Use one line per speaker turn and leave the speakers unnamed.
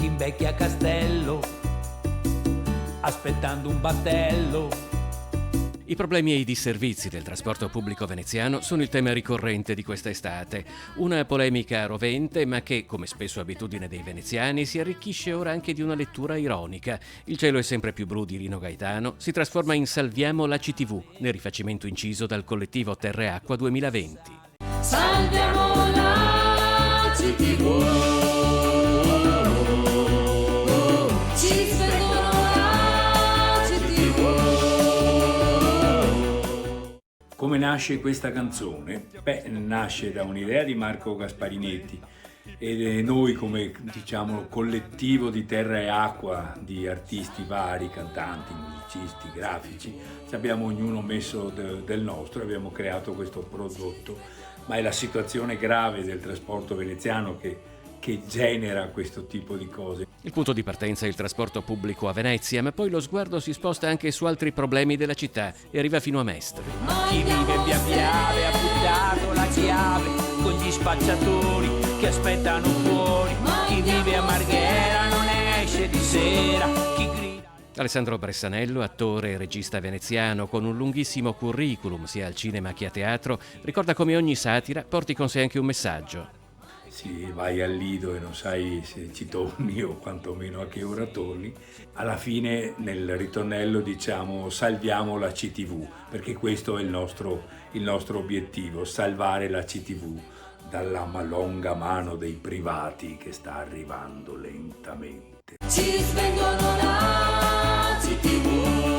in vecchia Castello, aspettando un battello.
I problemi e i disservizi del trasporto pubblico veneziano sono il tema ricorrente di quest'estate. Una polemica rovente, ma che, come spesso abitudine dei veneziani, si arricchisce ora anche di una lettura ironica. Il cielo è sempre più blu di Rino Gaetano si trasforma in Salviamo la CTV, nel rifacimento inciso dal collettivo Terra e Acqua 2020.
Salviamo la CTV.
Come nasce questa canzone? Nasce da un'idea di Marco Gasparinetti e noi come collettivo di Terra e Acqua, di artisti vari, cantanti, musicisti, grafici, ci abbiamo ognuno messo del nostro e abbiamo creato questo prodotto, ma è la situazione grave del trasporto veneziano che genera questo tipo di cose.
Il punto di partenza è il trasporto pubblico a Venezia, ma poi lo sguardo si sposta anche su altri problemi della città e arriva fino a Mestre.
Chi vive in via Piave ha buttato la chiave con gli spacciatori che aspettano fuori. Chi vive a Marghera non esce di sera. Chi grida.
Alessandro Bressanello, attore e regista veneziano con un lunghissimo curriculum sia al cinema che a teatro, ricorda come ogni satira porti con sé anche un messaggio.
Sì, vai al Lido e non sai se ci torni o quantomeno a che ora torni. Alla fine nel ritornello diciamo salviamo la CTV, perché questo è il nostro obiettivo, salvare la CTV dalla malonga mano dei privati che sta arrivando lentamente.
Ci svengono la CTV.